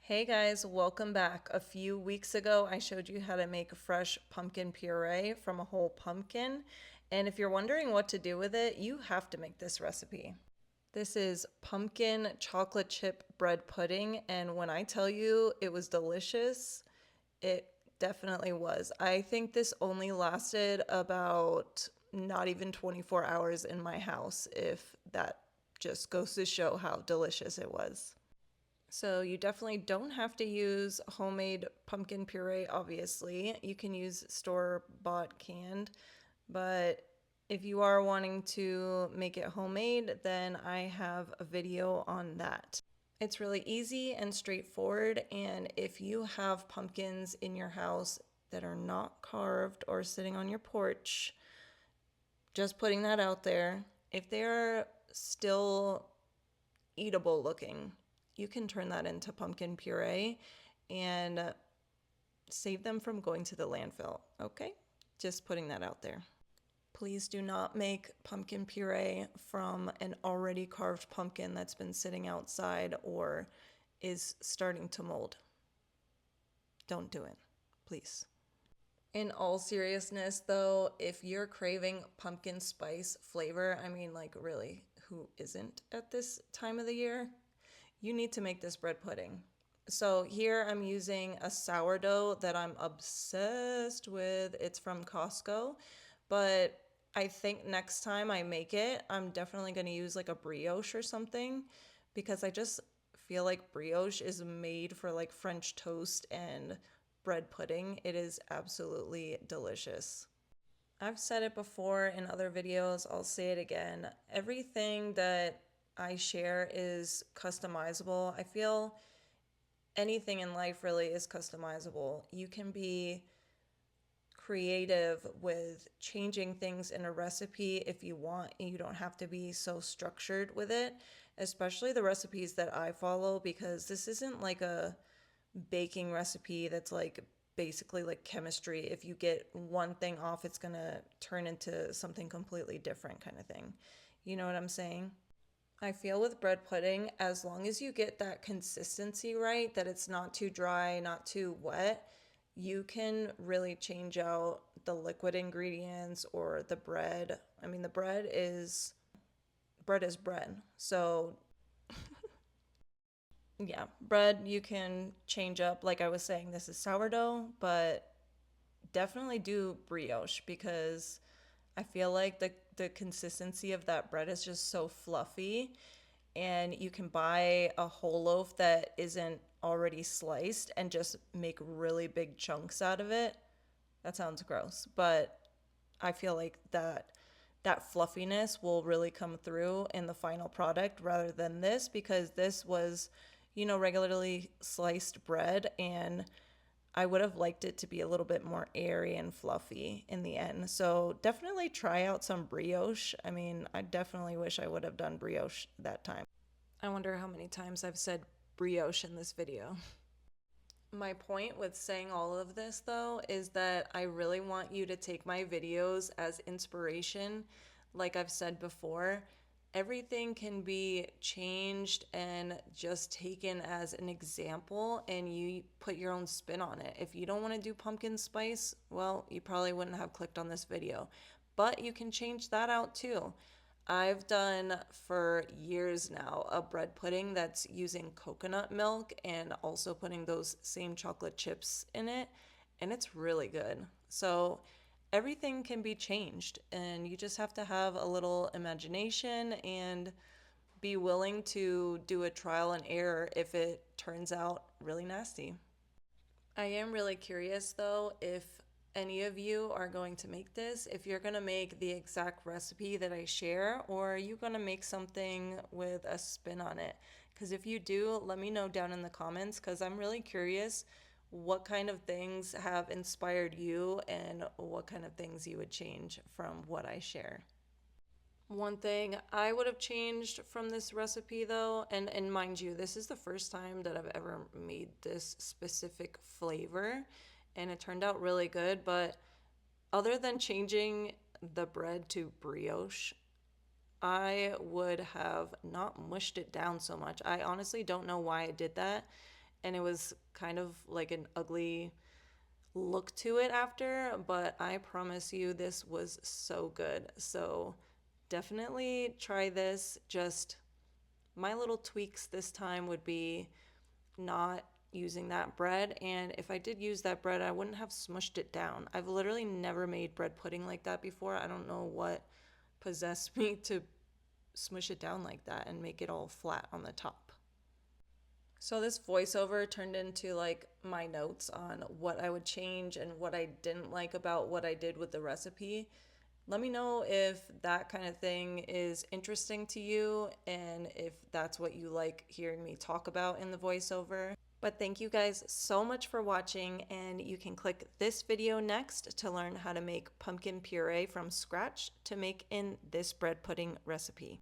Hey guys, welcome back. A few weeks ago, I showed you how to make fresh pumpkin puree from a whole pumpkin. And if you're wondering what to do with it, you have to make this recipe. This is pumpkin chocolate chip bread pudding. And when I tell you it was delicious, it definitely was. I think this only lasted about not even 24 hours in my house, if that just goes to show how delicious it was. So you definitely don't have to use homemade pumpkin puree, obviously. You can use store-bought canned, but if you are wanting to make it homemade, then I have a video on that. It's really easy and straightforward, and if you have pumpkins in your house that are not carved or sitting on your porch, just putting that out there, if they're still eatable looking, you can turn that into pumpkin puree and save them from going to the landfill. Okay? Just putting that out there. Please do not make pumpkin puree from an already carved pumpkin that's been sitting outside or is starting to mold. Don't do it, please. In all seriousness, though, if you're craving pumpkin spice flavor, I mean, like, really, who isn't at this time of the year? You need to make this bread pudding. So here I'm using a sourdough that I'm obsessed with. It's from Costco, but I think next time I make it, I'm definitely going to use like a brioche or something because I just feel like brioche is made for like French toast and bread pudding. It is absolutely delicious. I've said it before in other videos, I'll say it again. Everything that I share is customizable. I feel anything in life really is customizable. You can be creative with changing things in a recipe if you want, and you don't have to be so structured with it, especially the recipes that I follow, because this isn't like a baking recipe that's like basically like chemistry. If you get one thing off, it's gonna turn into something completely different kind of thing. You know what I'm saying? I feel with bread pudding, as long as you get that consistency right, that it's not too dry, not too wet, you can really change out the liquid ingredients or the bread. I mean, the bread is bread. So, yeah, bread you can change up. Like I was saying, this is sourdough, but definitely do brioche because I feel like the consistency of that bread is just so fluffy, and you can buy a whole loaf that isn't already sliced and just make really big chunks out of it. That sounds gross, but I feel like that fluffiness will really come through in the final product rather than this, because this was, regularly sliced bread, and I would have liked it to be a little bit more airy and fluffy in the end. So definitely try out some brioche. I mean, I definitely wish I would have done brioche that time. I wonder how many times I've said brioche in this video. My point with saying all of this, though, is that I really want you to take my videos as inspiration. Like I've said before, everything can be changed and just taken as an example, and you put your own spin on it. If you don't want to do pumpkin spice, well, you probably wouldn't have clicked on this video. But you can change that out too. I've done for years now a bread pudding that's using coconut milk and also putting those same chocolate chips in it, and it's really good. So everything can be changed, and you just have to have a little imagination and be willing to do a trial and error if it turns out really nasty. I am really curious though if any of you are going to make this, if you're going to make the exact recipe that I share, or are you going to make something with a spin on it? Because if you do, let me know down in the comments, because I'm really curious what kind of things have inspired you and what kind of things you would change from what I share. One thing I would have changed from this recipe though, and mind you, this is the first time that I've ever made this specific flavor, and it turned out really good, but other than changing the bread to brioche, I would have not mushed it down so much. I honestly don't know why I did that. and it was kind of like an ugly look to it after, but I promise you this was so good. So definitely try this. Just my little tweaks this time would be not using that bread, and if I did use that bread, I wouldn't have smushed it down. I've literally never made bread pudding like that before. I don't know what possessed me to smush it down like that and make it all flat on the top. So this voiceover turned into like my notes on what I would change and what I didn't like about what I did with the recipe. Let me know if that kind of thing is interesting to you and if that's what you like hearing me talk about in the voiceover. But thank you guys so much for watching, and you can click this video next to learn how to make pumpkin puree from scratch to make in this bread pudding recipe.